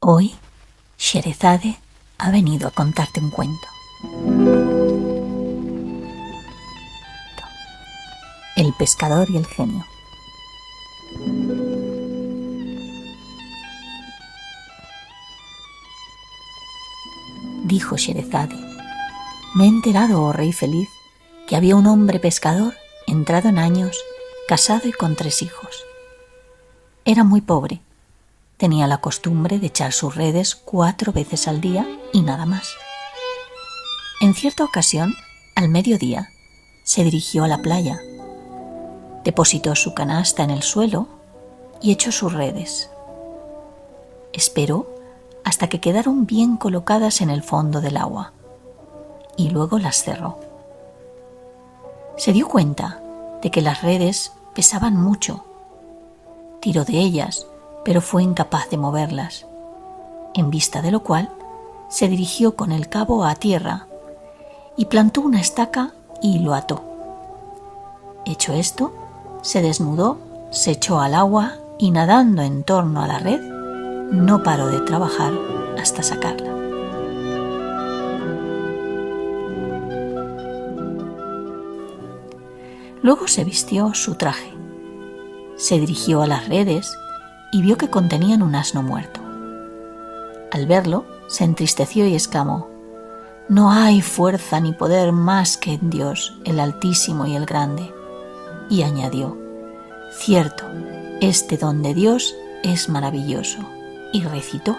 Hoy, Sherezade ha venido a contarte un cuento. El pescador y el genio. Dijo Sherezade: me he enterado, oh rey feliz, que había un hombre pescador, entrado en años, casado y con 3 hijos. Era muy pobre. Tenía la costumbre de echar sus redes 4 veces al día y nada más. En cierta ocasión, al mediodía, se dirigió a la playa, depositó su canasta en el suelo y echó sus redes. Esperó hasta que quedaron bien colocadas en el fondo del agua y luego las cerró. Se dio cuenta de que las redes pesaban mucho. Tiró de ellas, pero fue incapaz de moverlas, en vista de lo cual se dirigió con el cabo a tierra y plantó una estaca y lo ató. Hecho esto, se desnudó, se echó al agua y, nadando en torno a la red, no paró de trabajar hasta sacarla. Luego se vistió su traje, se dirigió a las redes y vio que contenían un asno muerto. Al verlo, se entristeció y exclamó: no hay fuerza ni poder más que en Dios, el Altísimo y el Grande. Y añadió: cierto, este don de Dios es maravilloso. Y recitó: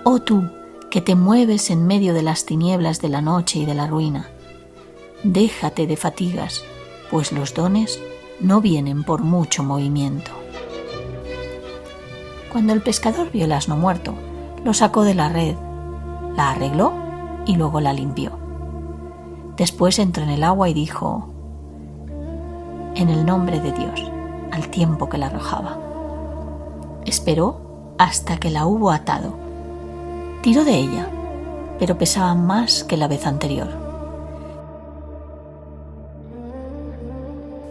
oh tú, que te mueves en medio de las tinieblas de la noche y de la ruina, déjate de fatigas, pues los dones no vienen por mucho movimiento. Cuando el pescador vio el asno muerto, lo sacó de la red, la arregló y luego la limpió. Después entró en el agua y dijo: en el nombre de Dios, al tiempo que la arrojaba. Esperó hasta que la hubo atado. Tiró de ella, pero pesaba más que la vez anterior.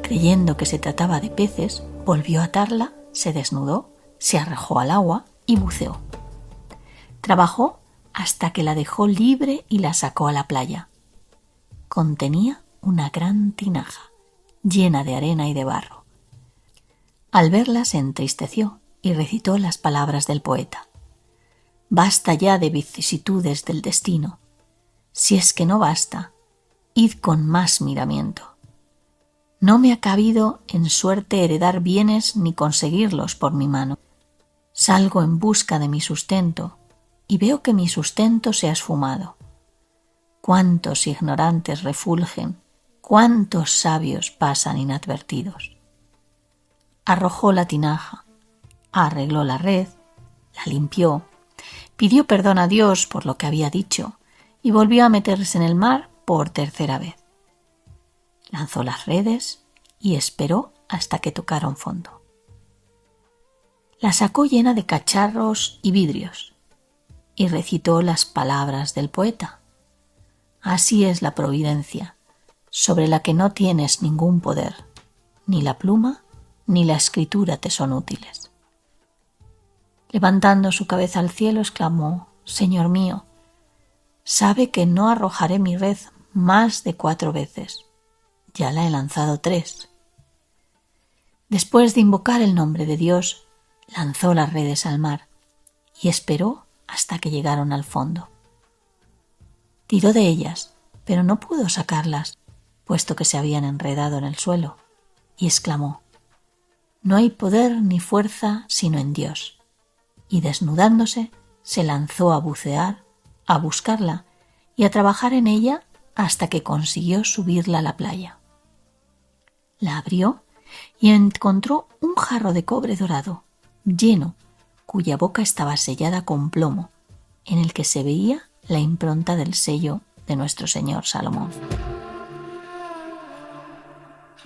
Creyendo que se trataba de peces, volvió a atarla, se desnudó, se arrojó al agua y buceó. Trabajó hasta que la dejó libre y la sacó a la playa. Contenía una gran tinaja, llena de arena y de barro. Al verla se entristeció y recitó las palabras del poeta: basta ya de vicisitudes del destino. Si es que no basta, id con más miramiento. No me ha cabido en suerte heredar bienes ni conseguirlos por mi mano. Salgo en busca de mi sustento y veo que mi sustento se ha esfumado. Cuántos ignorantes refulgen, cuántos sabios pasan inadvertidos. Arrojó la tinaja, arregló la red, la limpió, pidió perdón a Dios por lo que había dicho y volvió a meterse en el mar por 3ª vez. Lanzó las redes y esperó hasta que tocaron fondo. La sacó llena de cacharros y vidrios y recitó las palabras del poeta: así es la providencia, sobre la que no tienes ningún poder, ni la pluma ni la escritura te son útiles. Levantando su cabeza al cielo, exclamó: Señor mío, sabe que no arrojaré mi red más de 4 veces. Ya la he lanzado 3. Después de invocar el nombre de Dios, lanzó las redes al mar y esperó hasta que llegaron al fondo. Tiró de ellas, pero no pudo sacarlas, puesto que se habían enredado en el suelo, y exclamó: no hay poder ni fuerza sino en Dios. Y desnudándose, se lanzó a bucear, a buscarla y a trabajar en ella hasta que consiguió subirla a la playa. La abrió y encontró un jarro de cobre dorado, lleno, cuya boca estaba sellada con plomo, en el que se veía la impronta del sello de nuestro señor Salomón.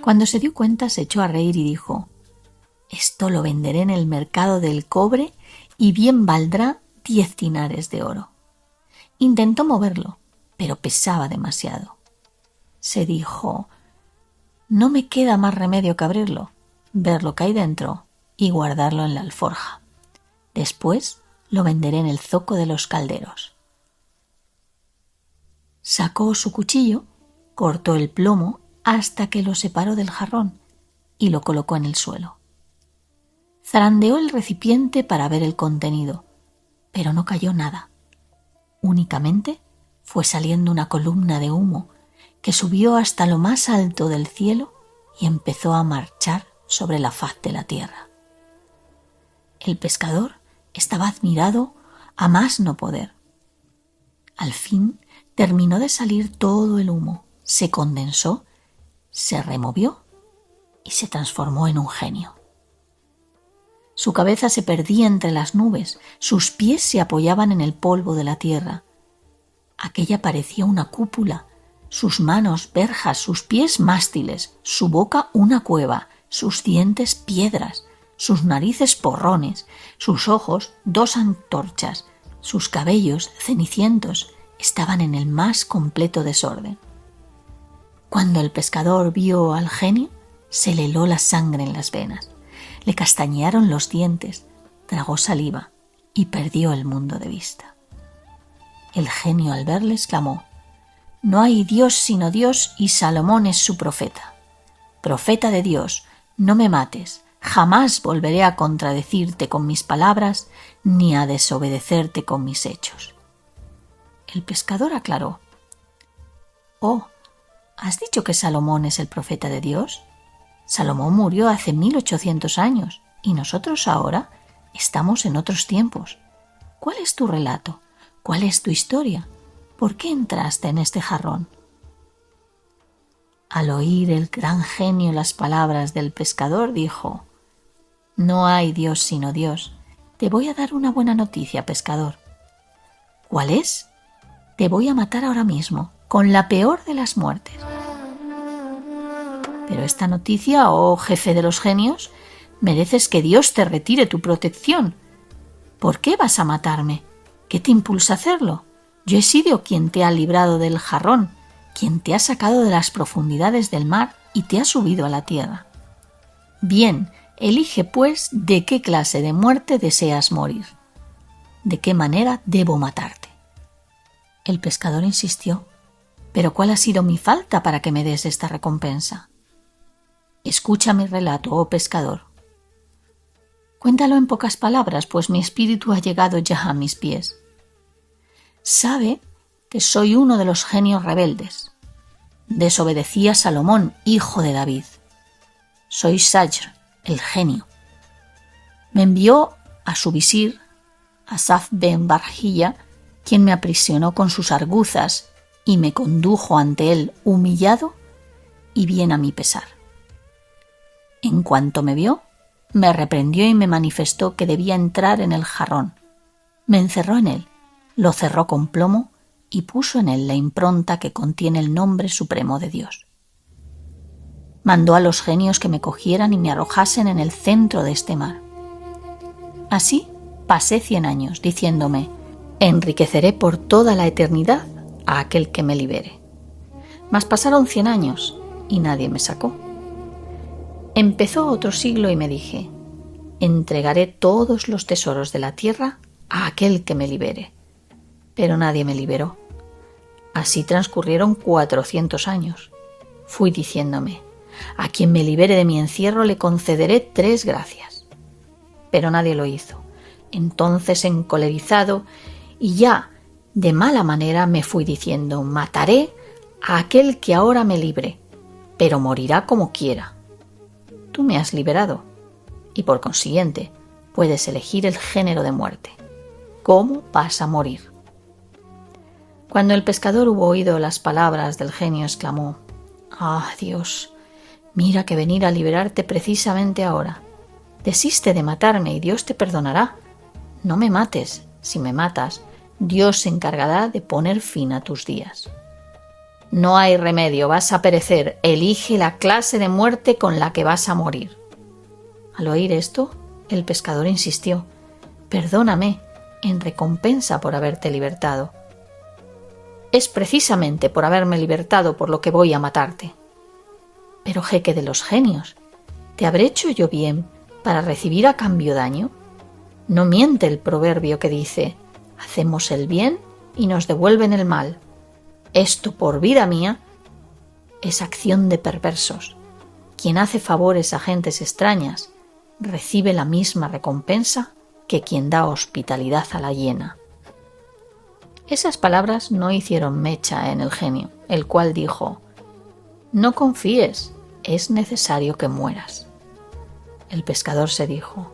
Cuando se dio cuenta, se echó a reír y dijo: esto lo venderé en el mercado del cobre y bien valdrá 10 dinares de oro. Intentó moverlo, pero pesaba demasiado. Se dijo: no me queda más remedio que abrirlo, ver lo que hay dentro y guardarlo en la alforja. Después lo venderé en el zoco de los calderos. Sacó su cuchillo, cortó el plomo hasta que lo separó del jarrón y lo colocó en el suelo. Zarandeó el recipiente para ver el contenido, pero no cayó nada. Únicamente fue saliendo una columna de humo que subió hasta lo más alto del cielo y empezó a marchar sobre la faz de la tierra. El pescador estaba admirado a más no poder. Al fin terminó de salir todo el humo, se condensó, se removió y se transformó en un genio. Su cabeza se perdía entre las nubes, sus pies se apoyaban en el polvo de la tierra. Aquella parecía una cúpula, sus manos verjas, sus pies mástiles, su boca una cueva, sus dientes piedras, sus narices porrones, sus ojos 2 antorchas, sus cabellos cenicientos estaban en el más completo desorden. Cuando el pescador vio al genio, se le heló la sangre en las venas, le castañearon los dientes, tragó saliva y perdió el mundo de vista. El genio al verle exclamó: «No hay Dios sino Dios y Salomón es su profeta. Profeta de Dios, no me mates, jamás volveré a contradecirte con mis palabras ni a desobedecerte con mis hechos». El pescador aclaró: «Oh, ¿has dicho que Salomón es el profeta de Dios? Salomón murió hace 1800 años y nosotros ahora estamos en otros tiempos. ¿Cuál es tu relato? ¿Cuál es tu historia? ¿Por qué entraste en este jarrón?». Al oír el gran genio las palabras del pescador, dijo: «No hay Dios sino Dios. Te voy a dar una buena noticia, pescador». «¿Cuál es?». «Te voy a matar ahora mismo, con la peor de las muertes». «Pero esta noticia, oh jefe de los genios, mereces que Dios te retire tu protección. ¿Por qué vas a matarme? ¿Qué te impulsa a hacerlo? Yo he sido quien te ha librado del jarrón, quien te ha sacado de las profundidades del mar y te ha subido a la tierra. Bien, elige pues de qué clase de muerte deseas morir. ¿De qué manera debo matarte?». El pescador insistió: «¿Pero cuál ha sido mi falta para que me des esta recompensa?». «Escucha mi relato, oh pescador». «Cuéntalo en pocas palabras, pues mi espíritu ha llegado ya a mis pies». «Sabe que soy uno de los genios rebeldes. Desobedecí a Salomón, hijo de David. Soy Sajr, el genio. Me envió a su visir, Asaf ben Barjilla, quien me aprisionó con sus arguzas y me condujo ante él humillado y bien a mi pesar. En cuanto me vio, me reprendió y me manifestó que debía entrar en el jarrón. Me encerró en él, lo cerró con plomo y puso en él la impronta que contiene el nombre supremo de Dios. Mandó a los genios que me cogieran y me arrojasen en el centro de este mar. Así pasé 100 años diciéndome: enriqueceré por toda la eternidad a aquel que me libere. Mas pasaron 100 años y nadie me sacó. Empezó otro siglo y me dije: entregaré todos los tesoros de la tierra a aquel que me libere. Pero nadie me liberó. Así transcurrieron 400 años. Fui diciéndome: a quien me libere de mi encierro le concederé 3 gracias. Pero nadie lo hizo. Entonces, encolerizado y ya de mala manera, me fui diciendo: mataré a aquel que ahora me libre, pero morirá como quiera. Tú me has liberado y por consiguiente puedes elegir el género de muerte. ¿Cómo vas a morir? Cuando el pescador hubo oído las palabras del genio, exclamó: «Ah, Dios, mira que venir a liberarte precisamente ahora. Desiste de matarme y Dios te perdonará. No me mates. Si me matas, Dios se encargará de poner fin a tus días. No hay remedio, vas a perecer. Elige la clase de muerte con la que vas a morir». Al oír esto, el pescador insistió: «Perdóname, en recompensa por haberte libertado». «Es precisamente por haberme libertado por lo que voy a matarte». «Pero jeque de los genios, ¿te habré hecho yo bien para recibir a cambio daño? No miente el proverbio que dice: hacemos el bien y nos devuelven el mal. Esto, por vida mía, es acción de perversos. Quien hace favores a gentes extrañas recibe la misma recompensa que quien da hospitalidad a la hiena. Esas palabras no hicieron mecha en el genio, el cual dijo: no confíes, es necesario que mueras. El pescador se dijo: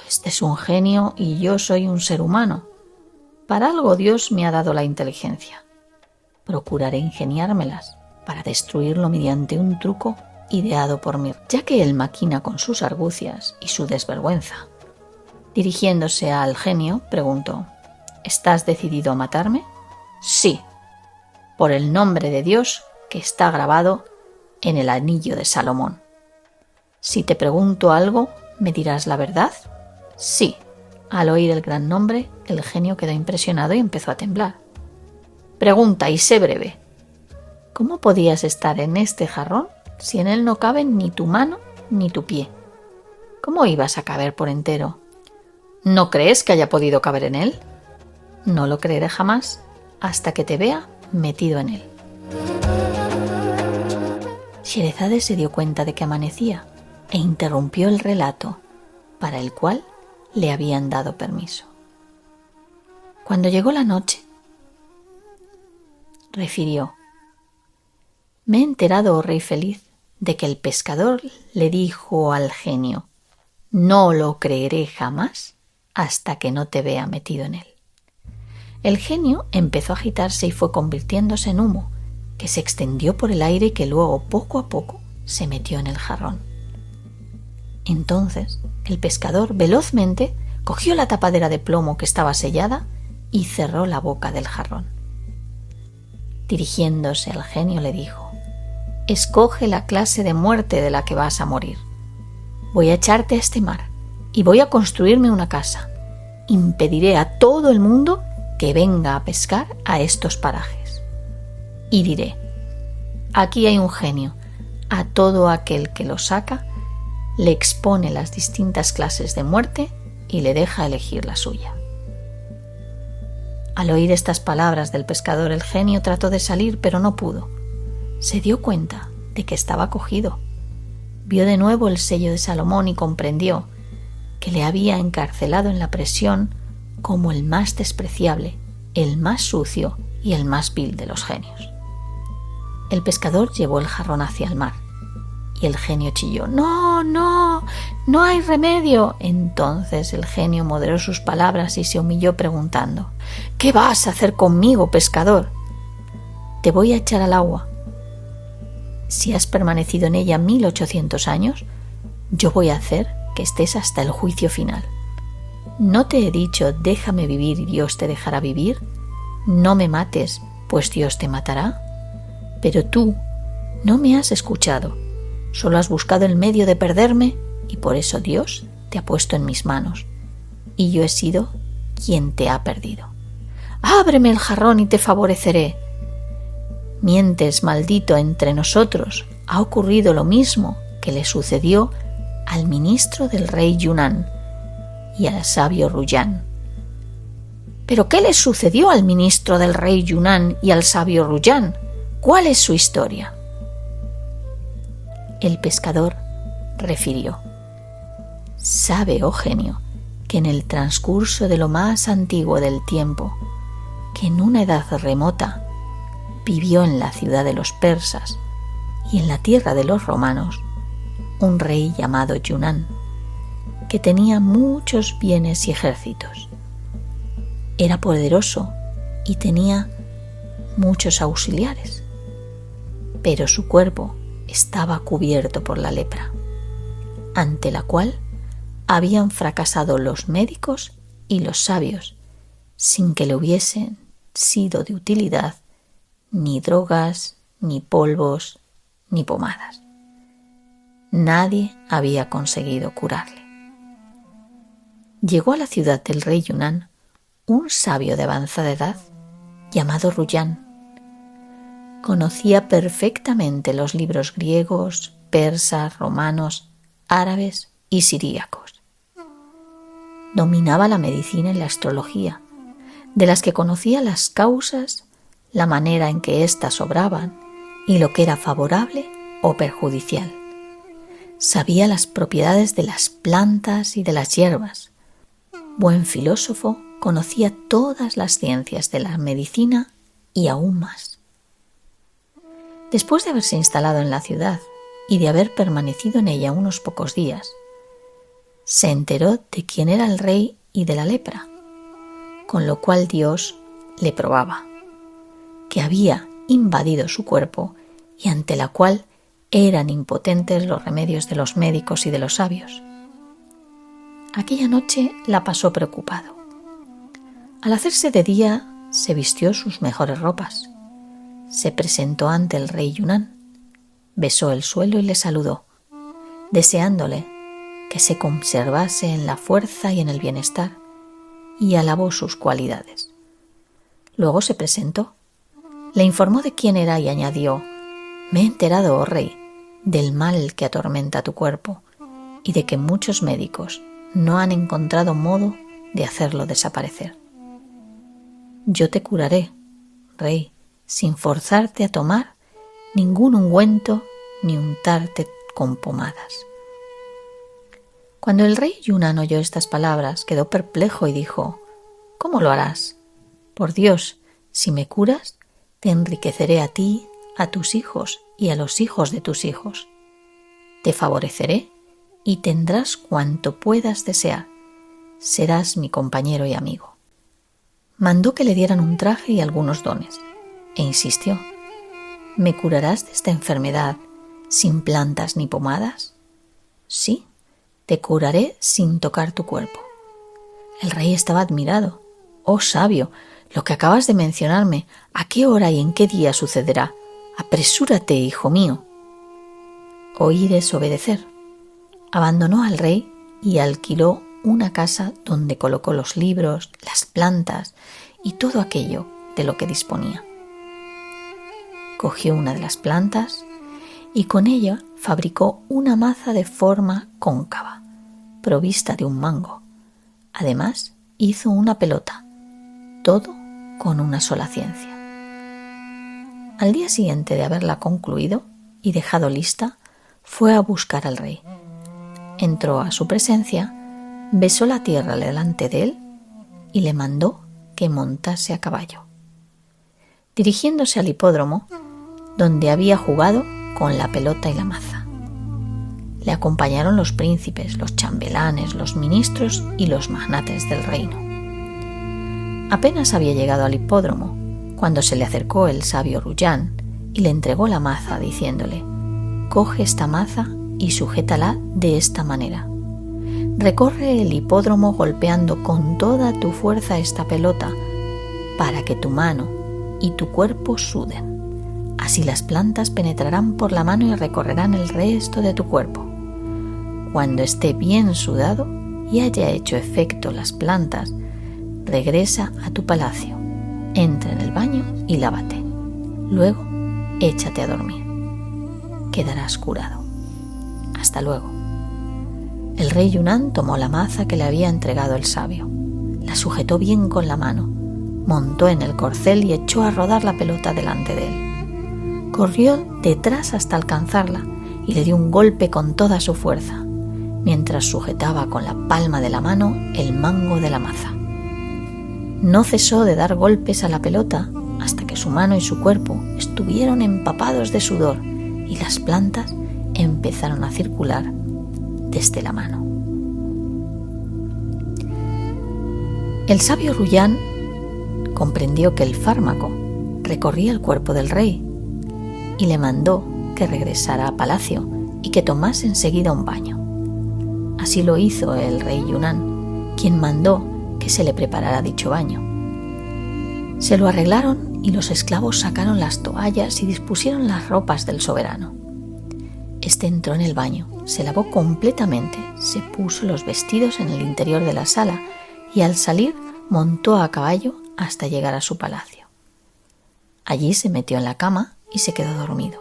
este es un genio y yo soy un ser humano. Para algo Dios me ha dado la inteligencia. Procuraré ingeniármelas para destruirlo mediante un truco ideado por mí, ya que él maquina con sus argucias y su desvergüenza. Dirigiéndose al genio, preguntó: ¿estás decidido a matarme? Sí, por el nombre de Dios que está grabado en el anillo de Salomón. Si te pregunto algo, ¿me dirás la verdad? Sí. Al oír el gran nombre, el genio quedó impresionado y empezó a temblar. Pregunta, y sé breve. ¿Cómo podías estar en este jarrón si en él no caben ni tu mano ni tu pie? ¿Cómo ibas a caber por entero? ¿No crees que haya podido caber en él? No lo creeré jamás hasta que te vea metido en él. Sherezade se dio cuenta de que amanecía e interrumpió el relato para el cual le habían dado permiso. Cuando llegó la noche, refirió: me he enterado, oh rey feliz, de que el pescador le dijo al genio: no lo creeré jamás hasta que no te vea metido en él. El genio empezó a agitarse y fue convirtiéndose en humo, que se extendió por el aire y que luego, poco a poco, se metió en el jarrón. Entonces, el pescador velozmente cogió la tapadera de plomo que estaba sellada y cerró la boca del jarrón. Dirigiéndose al genio le dijo: escoge la clase de muerte de la que vas a morir. Voy a echarte a este mar y voy a construirme una casa. Impediré a todo el mundo que venga a pescar a estos parajes. Y diré: aquí hay un genio. A todo aquel que lo saca le expone las distintas clases de muerte y le deja elegir la suya. Al oír estas palabras del pescador, el genio trató de salir, pero no pudo. Se dio cuenta de que estaba cogido. Vio de nuevo el sello de Salomón y comprendió que le había encarcelado en la prisión como el más despreciable, el más sucio y el más vil de los genios. El pescador llevó el jarrón hacia el mar y el genio chilló: no, no, no hay remedio. Entonces el genio moderó sus palabras y se humilló preguntando: ¿qué vas a hacer conmigo, pescador? Te voy a echar al agua. Si has permanecido en ella 1800 años, yo voy a hacer que estés hasta el juicio final. ¿No te he dicho déjame vivir y Dios te dejará vivir? No me mates, pues Dios te matará. Pero tú no me has escuchado, solo has buscado el medio de perderme y por eso Dios te ha puesto en mis manos y yo he sido quien te ha perdido. Ábreme el jarrón y te favoreceré. Mientes, maldito, entre nosotros ha ocurrido lo mismo que le sucedió al ministro del rey Yunán y al sabio Ruyán. ¿Pero qué le sucedió al ministro del rey Yunán y al sabio Ruyán? ¿Cuál es su historia? El pescador refirió: sabe, oh genio, que en el transcurso de lo más antiguo del tiempo, que en una edad remota vivió en la ciudad de los persas y en la tierra de los romanos un rey llamado Yunán, que tenía muchos bienes y ejércitos. Era poderoso y tenía muchos auxiliares, pero su cuerpo estaba cubierto por la lepra, ante la cual habían fracasado los médicos y los sabios, sin que le hubiesen sido de utilidad ni drogas, ni polvos, ni pomadas. Nadie había conseguido curarle. Llegó a la ciudad del rey Yunán un sabio de avanzada edad llamado Ruyán. Conocía perfectamente los libros griegos, persas, romanos, árabes y siríacos. dominaba la medicina y la astrología, de las que conocía las causas, la manera en que éstas obraban y lo que era favorable o perjudicial. Sabía las propiedades de las plantas y de las hierbas. Buen filósofo, conocía todas las ciencias de la medicina y aún más. Después de haberse instalado en la ciudad y de haber permanecido en ella unos pocos días, se enteró de quién era el rey y de la lepra, con lo cual Dios le probaba, que había invadido su cuerpo y ante la cual eran impotentes los remedios de los médicos y de los sabios. Aquella noche la pasó preocupado. Al hacerse de día, se vistió sus mejores ropas, se presentó ante el rey Yunnan, besó el suelo y le saludó, deseándole que se conservase en la fuerza y en el bienestar, y alabó sus cualidades. Luego se presentó, le informó de quién era y añadió: «Me he enterado, oh rey, del mal que atormenta tu cuerpo y de que muchos médicos no han encontrado modo de hacerlo desaparecer. Yo te curaré, rey, sin forzarte a tomar ningún ungüento ni untarte con pomadas». Cuando el rey Yunnan oyó estas palabras, quedó perplejo y dijo: «¿Cómo lo harás? Por Dios, si me curas, te enriqueceré a ti, a tus hijos y a los hijos de tus hijos. Te favoreceré y tendrás cuanto puedas desear. Serás mi compañero y amigo». Mandó que le dieran un traje y algunos dones, e insistió: «¿Me curarás de esta enfermedad sin plantas ni pomadas?» «Sí, te curaré sin tocar tu cuerpo». El rey estaba admirado. «Oh sabio, lo que acabas de mencionarme, ¿a qué hora y en qué día sucederá? Apresúrate, hijo mío». Oír es obedecer. Abandonó al rey y alquiló una casa donde colocó los libros, las plantas y todo aquello de lo que disponía. Cogió una de las plantas y con ella fabricó una maza de forma cóncava, provista de un mango. Además, hizo una pelota, todo con una sola ciencia. Al día siguiente de haberla concluido y dejado lista, fue a buscar al rey. Entró a su presencia, besó la tierra delante de él y le mandó que montase a caballo. Dirigiéndose al hipódromo, donde había jugado con la pelota y la maza. Le acompañaron los príncipes, los chambelanes, los ministros y los magnates del reino. Apenas había llegado al hipódromo cuando se le acercó el sabio Ruyán y le entregó la maza diciéndole: «Coge esta maza y sujétala de esta manera. Recorre el hipódromo golpeando con toda tu fuerza esta pelota para que tu mano y tu cuerpo suden. Así las plantas penetrarán por la mano y recorrerán el resto de tu cuerpo. Cuando esté bien sudado y haya hecho efecto las plantas, regresa a tu palacio, entra en el baño y lávate. Luego, échate a dormir. Quedarás curado. Hasta luego». El rey Yunnan tomó la maza que le había entregado el sabio, la sujetó bien con la mano, montó en el corcel y echó a rodar la pelota delante de él. Corrió detrás hasta alcanzarla y le dio un golpe con toda su fuerza, mientras sujetaba con la palma de la mano el mango de la maza. No cesó de dar golpes a la pelota hasta que su mano y su cuerpo estuvieron empapados de sudor y las plantas empezaron a circular desde la mano. El sabio Ruyán comprendió que el fármaco recorría el cuerpo del rey y le mandó que regresara a palacio y que tomase enseguida un baño. Así lo hizo el rey Yunnan, quien mandó que se le preparara dicho baño. Se lo arreglaron y los esclavos sacaron las toallas y dispusieron las ropas del soberano. Este entró en el baño, se lavó completamente, se puso los vestidos en el interior de la sala y al salir montó a caballo hasta llegar a su palacio. Allí se metió en la cama y se quedó dormido.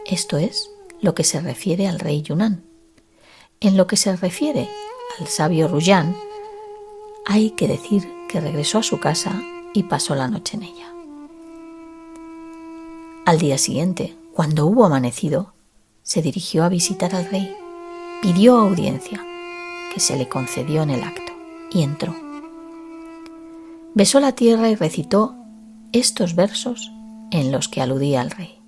Esto es lo que se refiere al rey Yunnan. En lo que se refiere al sabio Ruyán, Hay que decir que regresó a su casa y pasó la noche en ella. Al día siguiente, cuando hubo amanecido, se dirigió a visitar al rey. Pidió audiencia, que se le concedió en el acto, y entró. Besó la tierra y recitó estos versos en los que aludía al rey.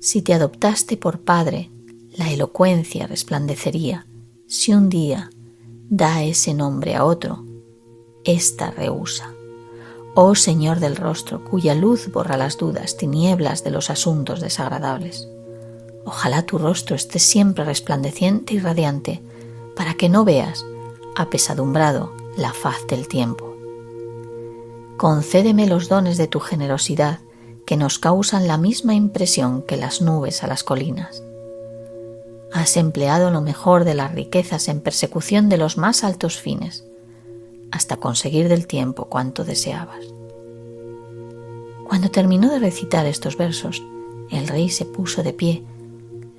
Si te adoptaste por padre, la elocuencia resplandecería. Si un día da ese nombre a otro, ésta rehúsa. Oh Señor del rostro, cuya luz borra las dudas, tinieblas de los asuntos desagradables. Ojalá tu rostro esté siempre resplandeciente y radiante, para que no veas, apesadumbrado, la faz del tiempo. Concédeme los dones de tu generosidad, que nos causan la misma impresión que las nubes a las colinas. Has empleado lo mejor de las riquezas en persecución de los más altos fines, hasta conseguir del tiempo cuanto deseabas. Cuando terminó de recitar estos versos, el rey se puso de pie,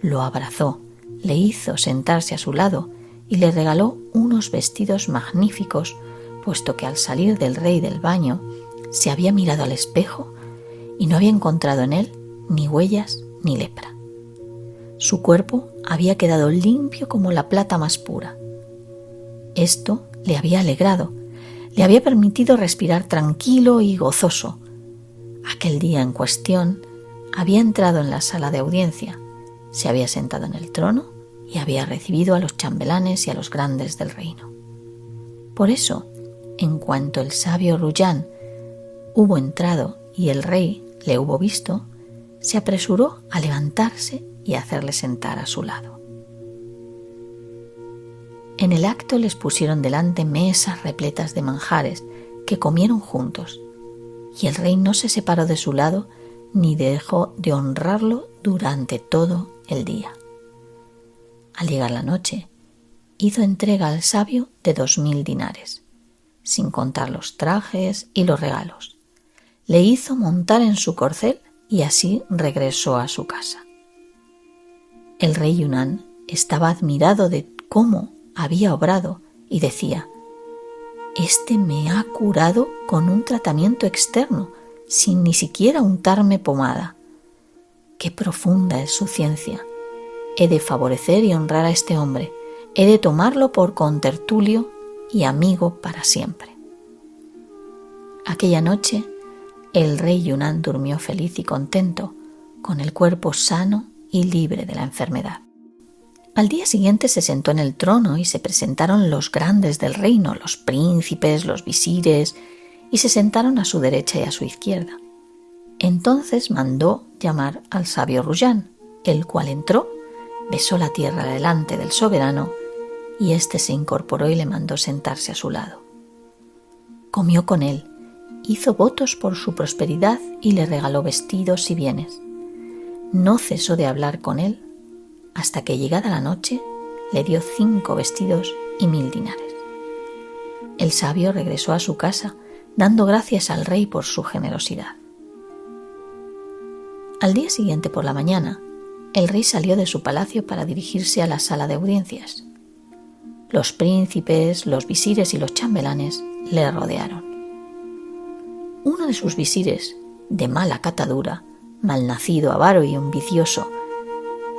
lo abrazó, le hizo sentarse a su lado y le regaló unos vestidos magníficos, puesto que al salir del rey del baño se había mirado al espejo y no había encontrado en él ni huellas ni lepra. Su cuerpo había quedado limpio como la plata más pura. Esto le había alegrado, le había permitido respirar tranquilo y gozoso. Aquel día en cuestión había entrado en la sala de audiencia, se había sentado en el trono y había recibido a los chambelanes y a los grandes del reino. Por eso, en cuanto el sabio Ruyán hubo entrado y el rey le hubo visto, se apresuró a levantarse y a hacerle sentar a su lado. En el acto les pusieron delante mesas repletas de manjares que comieron juntos, y el rey no se separó de su lado ni dejó de honrarlo durante todo el día. Al llegar la noche, hizo entrega al sabio de 2000 dinares, sin contar los trajes y los regalos. Le hizo montar en su corcel y así regresó a su casa. El rey Yunnan estaba admirado de cómo había obrado y decía: «Este me ha curado con un tratamiento externo, sin ni siquiera untarme pomada. Qué profunda es su ciencia. He de favorecer y honrar a este hombre. He de tomarlo por contertulio y amigo para siempre». Aquella noche, el rey Yunnan durmió feliz y contento, con el cuerpo sano y libre de la enfermedad. Al día siguiente se sentó en el trono y se presentaron los grandes del reino, los príncipes, los visires, y se sentaron a su derecha y a su izquierda. Entonces mandó llamar al sabio Ruyán, el cual entró, besó la tierra delante del soberano, y éste se incorporó y le mandó sentarse a su lado. Comió con él, hizo votos por su prosperidad y le regaló vestidos y bienes. No cesó de hablar con él hasta que, llegada la noche, le dio 5 vestidos y 1000 dinares. El sabio regresó a su casa, dando gracias al rey por su generosidad. Al día siguiente por la mañana, el rey salió de su palacio para dirigirse a la sala de audiencias. Los príncipes, los visires y los chambelanes le rodearon. Uno de sus visires, de mala catadura, malnacido, avaro y ambicioso,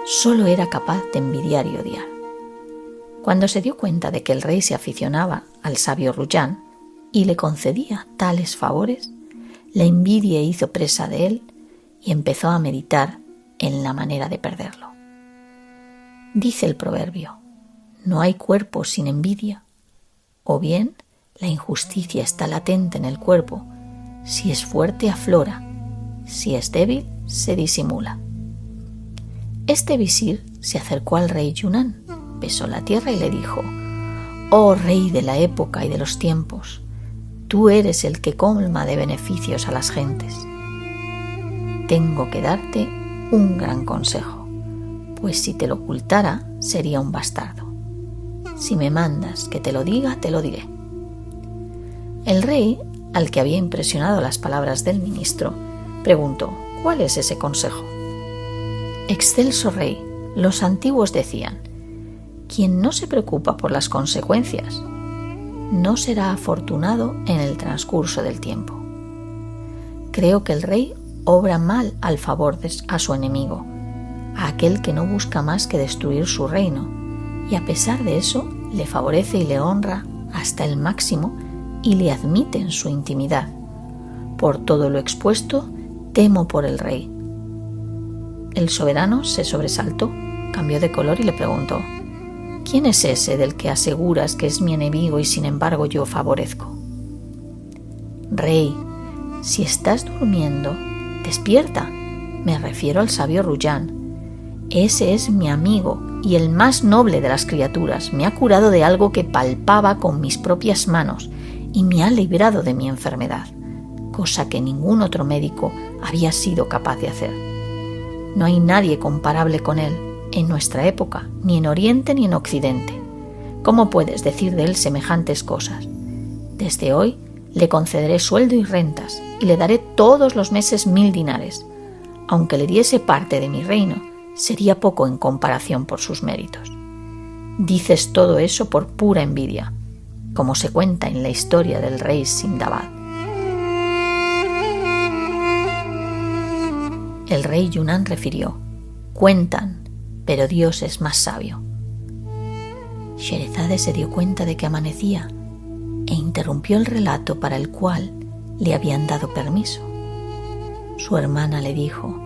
solo era capaz de envidiar y odiar. Cuando se dio cuenta de que el rey se aficionaba al sabio Ruyán y le concedía tales favores, la envidia hizo presa de él y empezó a meditar en la manera de perderlo. Dice el proverbio: no hay cuerpo sin envidia, o bien la injusticia está latente en el cuerpo, si es fuerte aflora, si es débil se disimula. Este visir se acercó al rey Yunnan, besó la tierra y le dijo: «Oh rey de la época y de los tiempos, tú eres el que colma de beneficios a las gentes. Tengo que darte un gran consejo, pues si te lo ocultara sería un bastardo. Si me mandas que te lo diga, te lo diré». El rey, al que había impresionado las palabras del ministro, preguntó: «¿Cuál es ese consejo?». «Excelso rey, los antiguos decían: quien no se preocupa por las consecuencias no será afortunado en el transcurso del tiempo. Creo que el rey obra mal al favor a su enemigo, a aquel que no busca más que destruir su reino, y a pesar de eso le favorece y le honra hasta el máximo y le admite en su intimidad. Por todo lo expuesto, temo por el rey. El soberano se sobresaltó, cambió de color y le preguntó: ¿Quién es ese del que aseguras que es mi enemigo y sin embargo yo favorezco? Rey, si estás durmiendo, despierta. Me refiero al sabio Ruyán. Ese es mi amigo y el más noble de las criaturas. Me ha curado de algo que palpaba con mis propias manos y me ha librado de mi enfermedad, cosa que ningún otro médico había sido capaz de hacer. No hay nadie comparable con él en nuestra época, ni en Oriente ni en Occidente. ¿Cómo puedes decir de él semejantes cosas? Desde hoy le concederé sueldo y rentas y le daré todos los meses 1000 dinares. Aunque le diese parte de mi reino, sería poco en comparación por sus méritos. Dices todo eso por pura envidia, como se cuenta en la historia del rey Sindabad. El rey Yunnan refirió: cuentan, pero Dios es más sabio. Sherezade se dio cuenta de que amanecía e interrumpió el relato para el cual le habían dado permiso. Su hermana le dijo: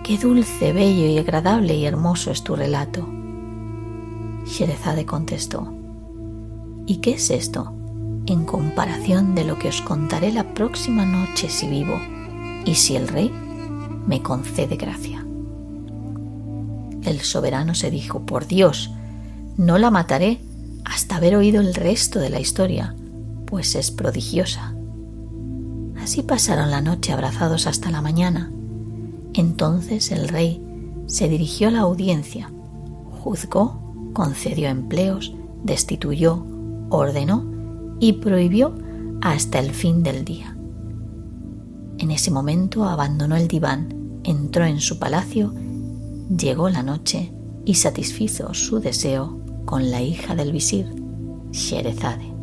«Qué dulce, bello y agradable y hermoso es tu relato». Sherezade contestó: «¿Y qué es esto en comparación de lo que os contaré la próxima noche si vivo y si el rey me concede gracia?» El soberano se dijo: «Por Dios, no la mataré hasta haber oído el resto de la historia, pues es prodigiosa». Así pasaron la noche abrazados hasta la mañana. Entonces el rey se dirigió a la audiencia, juzgó, concedió empleos, destituyó, ordenó y prohibió hasta el fin del día. En ese momento abandonó el diván, entró en su palacio, llegó la noche y satisfizo su deseo con la hija del visir, Sherezade.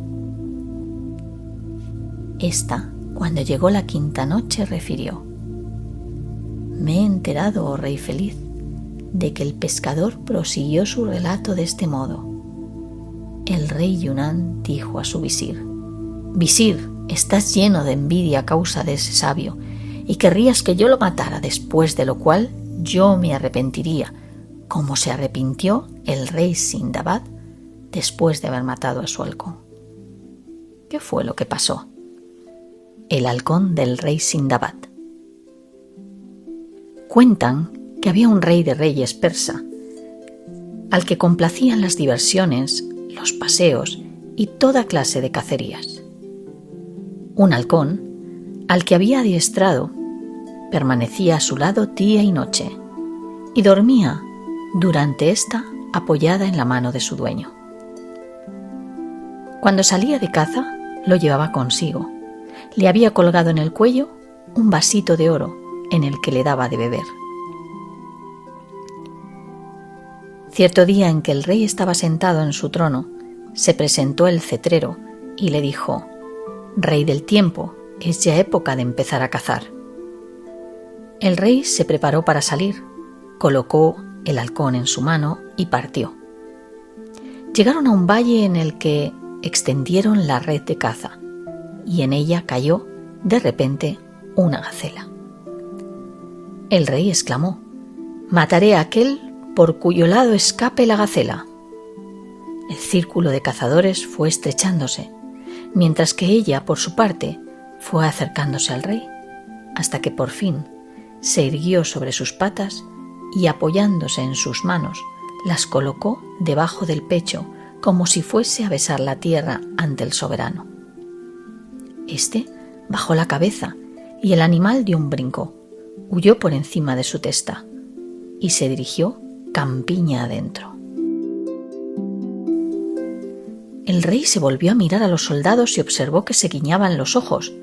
Esta, cuando llegó la quinta noche, refirió: «Me he enterado, oh rey feliz, de que el pescador prosiguió su relato de este modo. El rey Yunnan dijo a su visir: «Visir, estás lleno de envidia a causa de ese sabio y querrías que yo lo matara, después de lo cual yo me arrepentiría, como se arrepintió el rey Sindabad después de haber matado a su halcón». ¿Qué fue lo que pasó? El halcón del rey Sindabad. Cuentan que había un rey de reyes persa, al que complacían las diversiones, los paseos y toda clase de cacerías. Un halcón, al que había adiestrado, permanecía a su lado día y noche, y dormía durante esta apoyada en la mano de su dueño. Cuando salía de caza, lo llevaba consigo. Le había colgado en el cuello un vasito de oro en el que le daba de beber. Cierto día en que el rey estaba sentado en su trono, se presentó el cetrero y le dijo: «Rey del tiempo, es ya época de empezar a cazar». El rey se preparó para salir, colocó el halcón en su mano y partió. Llegaron a un valle en el que extendieron la red de caza, y en ella cayó, de repente, una gacela. El rey exclamó: «Mataré a aquel por cuyo lado escape la gacela». El círculo de cazadores fue estrechándose, mientras que ella, por su parte, fue acercándose al rey, hasta que por fin se irguió sobre sus patas y, apoyándose en sus manos, las colocó debajo del pecho como si fuese a besar la tierra ante el soberano. Este bajó la cabeza y el animal dio un brinco, huyó por encima de su testa y se dirigió campiña adentro. El rey se volvió a mirar a los soldados y observó que se guiñaban los ojos.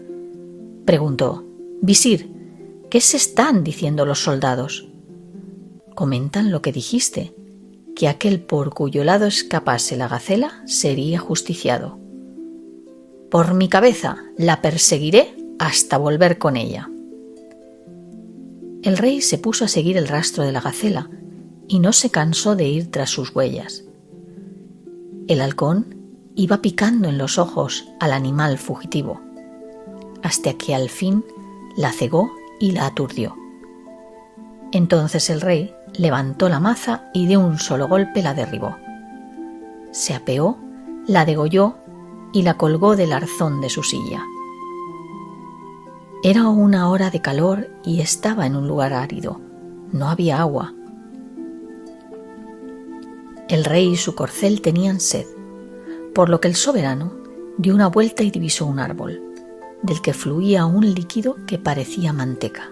Preguntó: «Visir, ¿qué se están diciendo los soldados?» «Comentan lo que dijiste, que aquel por cuyo lado escapase la gacela sería justiciado». Por mi cabeza, la perseguiré hasta volver con ella. El rey se puso a seguir el rastro de la gacela y no se cansó de ir tras sus huellas. El halcón iba picando en los ojos al animal fugitivo, hasta que al fin la cegó y la aturdió. Entonces el rey levantó la maza y de un solo golpe la derribó. Se apeó, la degolló y la colgó del arzón de su silla. Era una hora de calor y estaba en un lugar árido. No había agua. El rey y su corcel tenían sed, por lo que el soberano dio una vuelta y divisó un árbol, del que fluía un líquido que parecía manteca.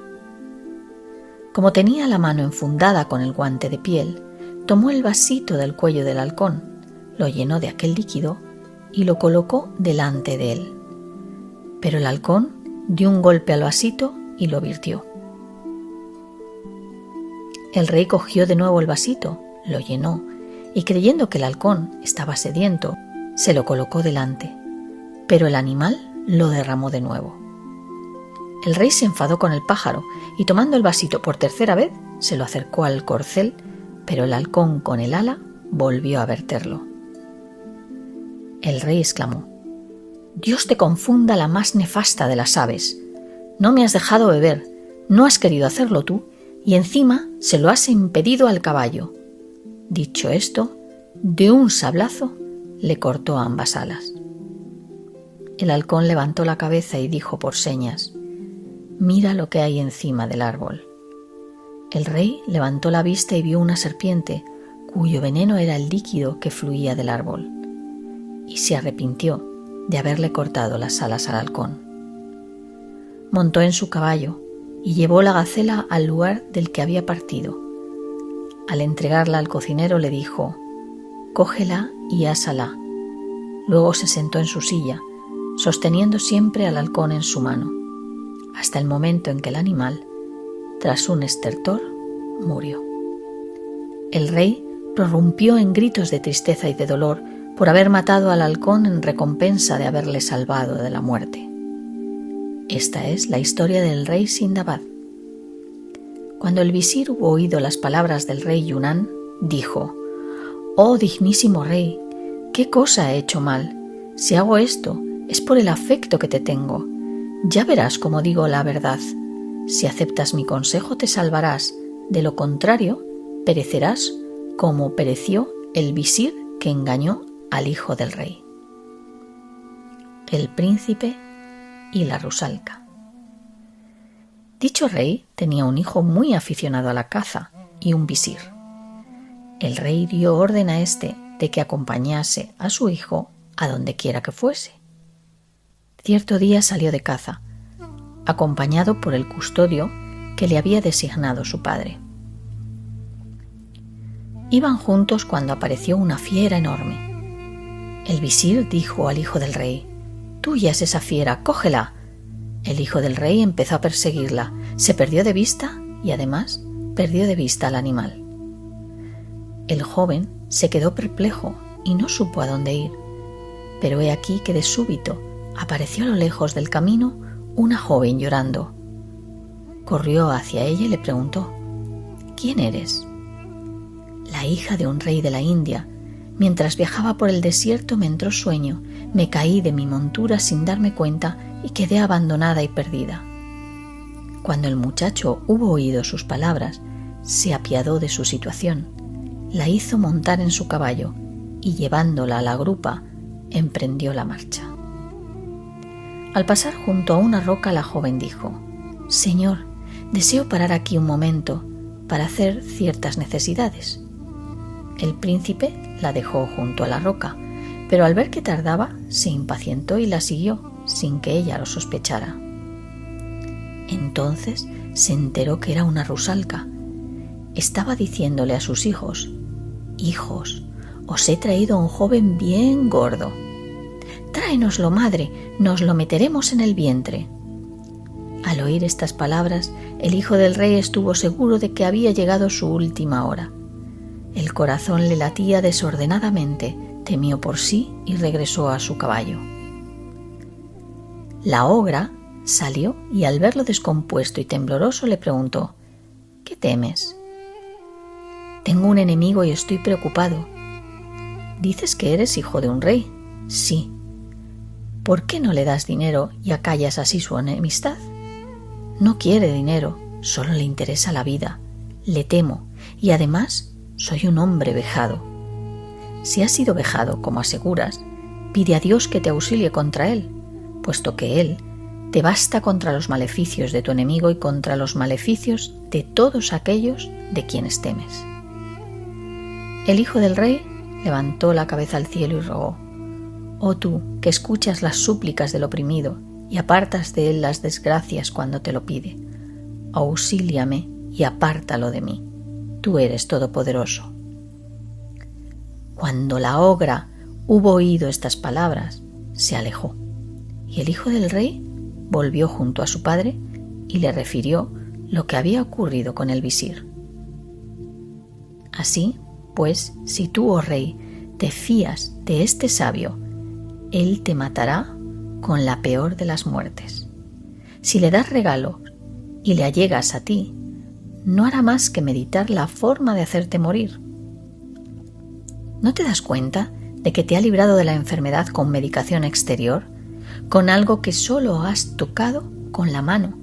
Como tenía la mano enfundada con el guante de piel, tomó el vasito del cuello del halcón, lo llenó de aquel líquido y lo colocó delante de él. Pero el halcón dio un golpe al vasito y lo virtió. El rey cogió de nuevo el vasito, lo llenó y creyendo que el halcón estaba sediento, se lo colocó delante, pero el animal lo derramó de nuevo. El rey se enfadó con el pájaro y tomando el vasito por tercera vez, se lo acercó al corcel, pero el halcón con el ala volvió a verterlo. El rey exclamó: «Dios te confunda la más nefasta de las aves. No me has dejado beber, no has querido hacerlo tú y encima se lo has impedido al caballo». Dicho esto, de un sablazo le cortó ambas alas. El halcón levantó la cabeza y dijo por señas: «Mira lo que hay encima del árbol». El rey levantó la vista y vio una serpiente, cuyo veneno era el líquido que fluía del árbol, y se arrepintió de haberle cortado las alas al halcón. Montó en su caballo y llevó la gacela al lugar del que había partido. Al entregarla al cocinero le dijo: «Cógela y ásala». Luego se sentó en su silla, sosteniendo siempre al halcón en su mano, hasta el momento en que el animal, tras un estertor, murió. El rey prorrumpió en gritos de tristeza y de dolor por haber matado al halcón en recompensa de haberle salvado de la muerte. Esta es la historia del rey Sindbad. Cuando el visir hubo oído las palabras del rey Yunán, dijo: «Oh dignísimo rey, ¿qué cosa he hecho mal? Si hago esto, es por el afecto que te tengo. Ya verás cómo digo la verdad. Si aceptas mi consejo te salvarás, de lo contrario perecerás como pereció el visir que engañó al hijo del rey». El príncipe y la rusalka. Dicho rey tenía un hijo muy aficionado a la caza y un visir. El rey dio orden a éste de que acompañase a su hijo a donde quiera que fuese. Cierto día salió de caza, acompañado por el custodio que le había designado su padre. Iban juntos cuando apareció una fiera enorme. El visir dijo al hijo del rey: «Tuya es esa fiera, cógela». El hijo del rey empezó a perseguirla, se perdió de vista y además perdió de vista al animal. El joven se quedó perplejo y no supo a dónde ir, pero he aquí que de súbito apareció a lo lejos del camino una joven llorando. Corrió hacia ella y le preguntó: «¿Quién eres?». «La hija de un rey de la India. Mientras viajaba por el desierto me entró sueño, me caí de mi montura sin darme cuenta y quedé abandonada y perdida». Cuando el muchacho hubo oído sus palabras, se apiadó de su situación, la hizo montar en su caballo y llevándola a la grupa, emprendió la marcha. Al pasar junto a una roca, la joven dijo: «Señor, deseo parar aquí un momento para hacer ciertas necesidades». El príncipe la dejó junto a la roca, pero al ver que tardaba, se impacientó y la siguió sin que ella lo sospechara. Entonces se enteró que era una rusalka. Estaba diciéndole a sus hijos: «Hijos, os he traído a un joven bien gordo. Tráenoslo, madre, nos lo meteremos en el vientre». Al oír estas palabras, el hijo del rey estuvo seguro de que había llegado su última hora. El corazón le latía desordenadamente, temió por sí y regresó a su caballo. La ogra salió y al verlo descompuesto y tembloroso le preguntó: ¿Qué temes? Tengo un enemigo y estoy preocupado. ¿Dices que eres hijo de un rey? Sí. ¿Por qué no le das dinero y acallas así su enemistad? No quiere dinero, solo le interesa la vida. Le temo y además soy un hombre vejado. Si has sido vejado, como aseguras, pide a Dios que te auxilie contra él, puesto que él te basta contra los maleficios de tu enemigo y contra los maleficios de todos aquellos de quienes temes. El hijo del rey levantó la cabeza al cielo y rogó: Oh tú, que escuchas las súplicas del oprimido y apartas de él las desgracias cuando te lo pide, auxíliame y apártalo de mí. Tú eres todopoderoso. Cuando la ogra hubo oído estas palabras, se alejó, y el hijo del rey volvió junto a su padre y le refirió lo que había ocurrido con el visir. Así, pues, si tú, oh rey, te fías de este sabio, él te matará con la peor de las muertes. Si le das regalo y le allegas a ti, no hará más que meditar la forma de hacerte morir. ¿No te das cuenta de que te ha librado de la enfermedad con medicación exterior, con algo que solo has tocado con la mano?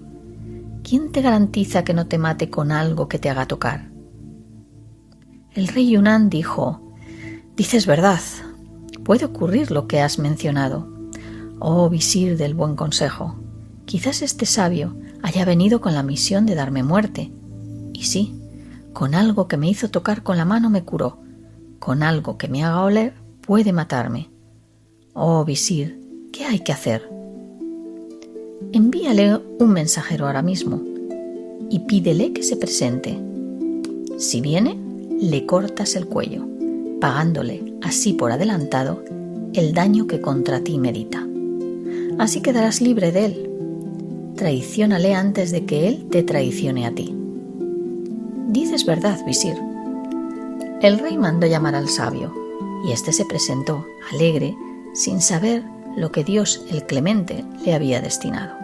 ¿Quién te garantiza que no te mate con algo que te haga tocar? El rey Yunnan dijo: Dices verdad, puede ocurrir lo que has mencionado. Oh visir del buen consejo, quizás este sabio haya venido con la misión de darme muerte. Y sí, con algo que me hizo tocar con la mano me curó, con algo que me haga oler puede matarme. Oh visir, ¿qué hay que hacer? Envíale un mensajero ahora mismo y pídele que se presente. Si viene, le cortas el cuello, pagándole así por adelantado el daño que contra ti medita. Así quedarás libre de él. Traiciónale antes de que él te traicione a ti. Dices verdad, visir. El rey mandó llamar al sabio, y éste se presentó, alegre, sin saber lo que Dios el Clemente le había destinado.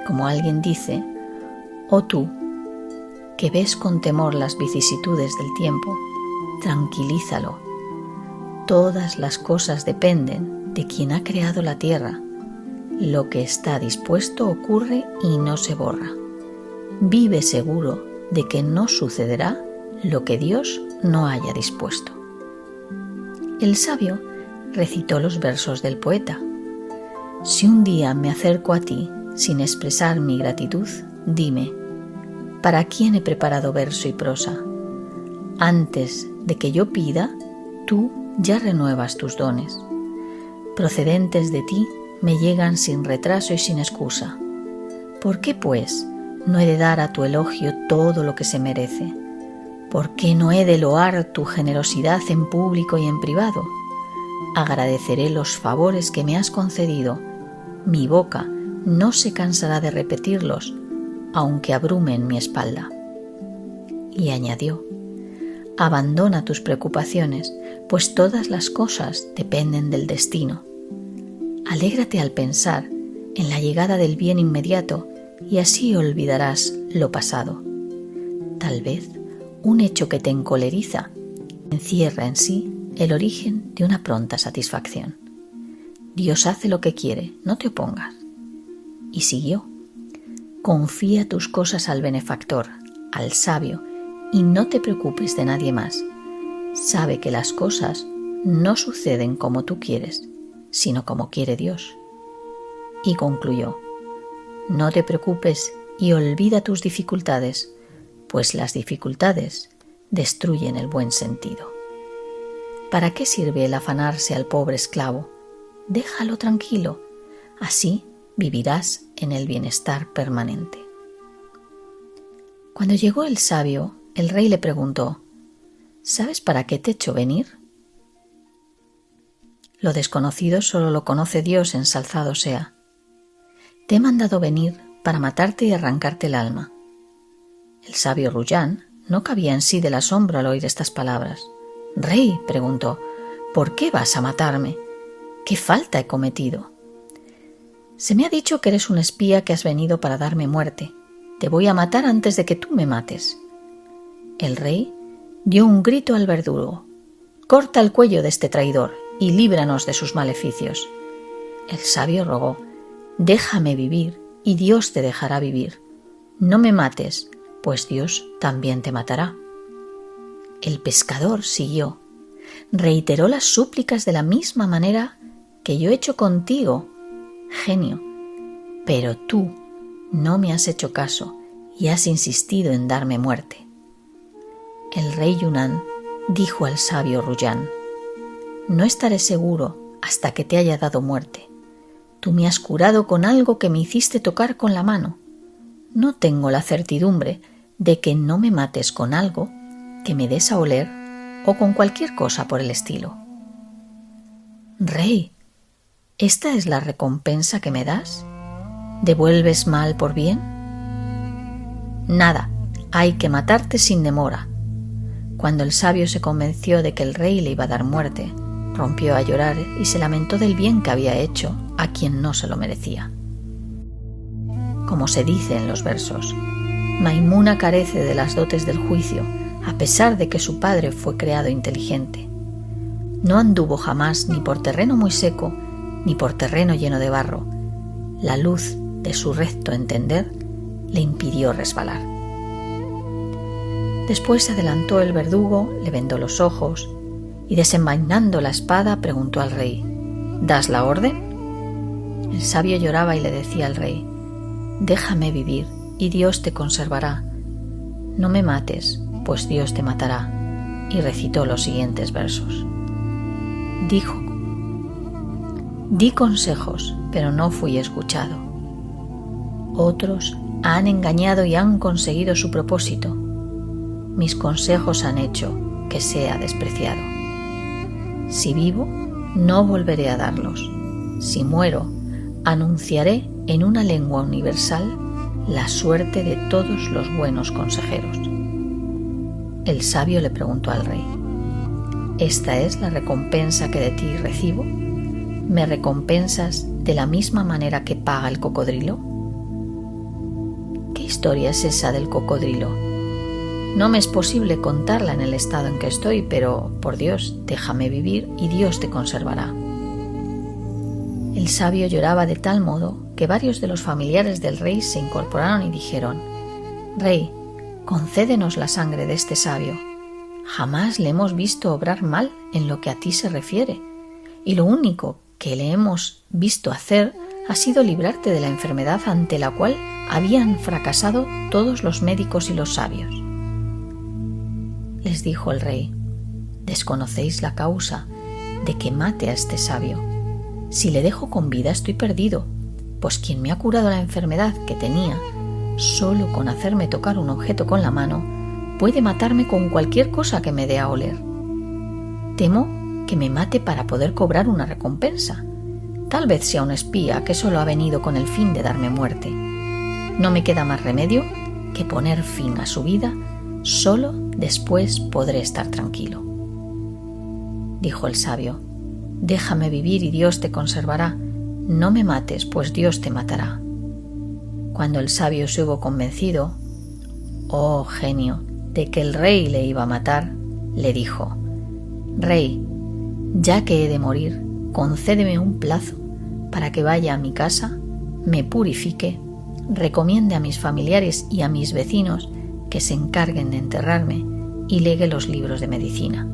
Como alguien dice: Oh tú, que ves con temor las vicisitudes del tiempo, tranquilízalo. Todas las cosas dependen de quien ha creado la tierra. Lo que está dispuesto ocurre y no se borra. Vive seguro de que no sucederá lo que Dios no haya dispuesto. El sabio recitó los versos del poeta: Si un día me acerco a ti sin expresar mi gratitud, dime, ¿para quién he preparado verso y prosa? Antes de que yo pida, tú ya renuevas tus dones. Procedentes de ti me llegan sin retraso y sin excusa. ¿Por qué, pues, no he de dar a tu elogio todo lo que se merece? ¿Por qué no he de loar tu generosidad en público y en privado? Agradeceré los favores que me has concedido. Mi boca no se cansará de repetirlos, aunque abrumen mi espalda. Y añadió: Abandona tus preocupaciones, pues todas las cosas dependen del destino. Alégrate al pensar en la llegada del bien inmediato y así olvidarás lo pasado. Tal vez un hecho que te encoleriza encierra en sí el origen de una pronta satisfacción. Dios hace lo que quiere, no te opongas. Y siguió: Confía tus cosas al benefactor, al sabio, y no te preocupes de nadie más. Sabe que las cosas no suceden como tú quieres, sino como quiere Dios. Y concluyó: No te preocupes y olvida tus dificultades, pues las dificultades destruyen el buen sentido. ¿Para qué sirve el afanarse al pobre esclavo? Déjalo tranquilo, así vivirás en el bienestar permanente. Cuando llegó el sabio, el rey le preguntó: ¿Sabes para qué te he hecho venir? Lo desconocido solo lo conoce Dios, ensalzado sea. Te he mandado venir para matarte y arrancarte el alma. El sabio Ruyán no cabía en sí del asombro al oír estas palabras. Rey, preguntó, ¿por qué vas a matarme? ¿Qué falta he cometido? Se me ha dicho que eres un espía que has venido para darme muerte. Te voy a matar antes de que tú me mates. El rey dio un grito al verdugo. Corta el cuello de este traidor y líbranos de sus maleficios. El sabio rogó. Déjame vivir y Dios te dejará vivir. No me mates, pues Dios también te matará. El pescador siguió. Reiteró las súplicas de la misma manera que yo he hecho contigo, genio, pero tú no me has hecho caso y has insistido en darme muerte. El rey Yunnan dijo al sabio Ruyán: no estaré seguro hasta que te haya dado muerte. Tú me has curado con algo que me hiciste tocar con la mano. No tengo la certidumbre de que no me mates con algo que me des a oler o con cualquier cosa por el estilo. Rey, ¿esta es la recompensa que me das? ¿Devuelves mal por bien? Nada, hay que matarte sin demora. Cuando el sabio se convenció de que el rey le iba a dar muerte, rompió a llorar y se lamentó del bien que había hecho a quien no se lo merecía. Como se dice en los versos, Maimuna carece de las dotes del juicio, a pesar de que su padre fue creado inteligente. No anduvo jamás ni por terreno muy seco, ni por terreno lleno de barro. La luz de su recto entender le impidió resbalar. Después se adelantó el verdugo, le vendó los ojos y desenvainando la espada preguntó al rey: ¿das la orden? El sabio lloraba y le decía al rey: déjame vivir y Dios te conservará. No me mates, pues Dios te matará. Y recitó los siguientes versos. Dijo: di consejos, pero no fui escuchado. Otros han engañado y han conseguido su propósito. Mis consejos han hecho que sea despreciado. Si vivo, no volveré a darlos. Si muero, anunciaré en una lengua universal la suerte de todos los buenos consejeros. El sabio le preguntó al rey: ¿esta es la recompensa que de ti recibo? ¿Me recompensas de la misma manera que paga el cocodrilo? ¿Qué historia es esa del cocodrilo? No me es posible contarla en el estado en que estoy, pero, por Dios, déjame vivir y Dios te conservará. El sabio lloraba de tal modo que varios de los familiares del rey se incorporaron y dijeron: Rey, concédenos la sangre de este sabio. Jamás le hemos visto obrar mal en lo que a ti se refiere, y lo único que le hemos visto hacer ha sido librarte de la enfermedad ante la cual habían fracasado todos los médicos y los sabios. Les dijo el rey: desconocéis la causa de que mate a este sabio. Si le dejo con vida estoy perdido, pues quien me ha curado la enfermedad que tenía, solo con hacerme tocar un objeto con la mano, puede matarme con cualquier cosa que me dé a oler. Temo que me mate para poder cobrar una recompensa. Tal vez sea un espía que solo ha venido con el fin de darme muerte. No me queda más remedio que poner fin a su vida. Solo después podré estar tranquilo. Dijo el sabio: déjame vivir y Dios te conservará. No me mates, pues Dios te matará. Cuando el sabio se hubo convencido, oh genio, de que el rey le iba a matar, le dijo: Rey, ya que he de morir, concédeme un plazo para que vaya a mi casa, me purifique, recomiende a mis familiares y a mis vecinos que se encarguen de enterrarme y legue los libros de medicina.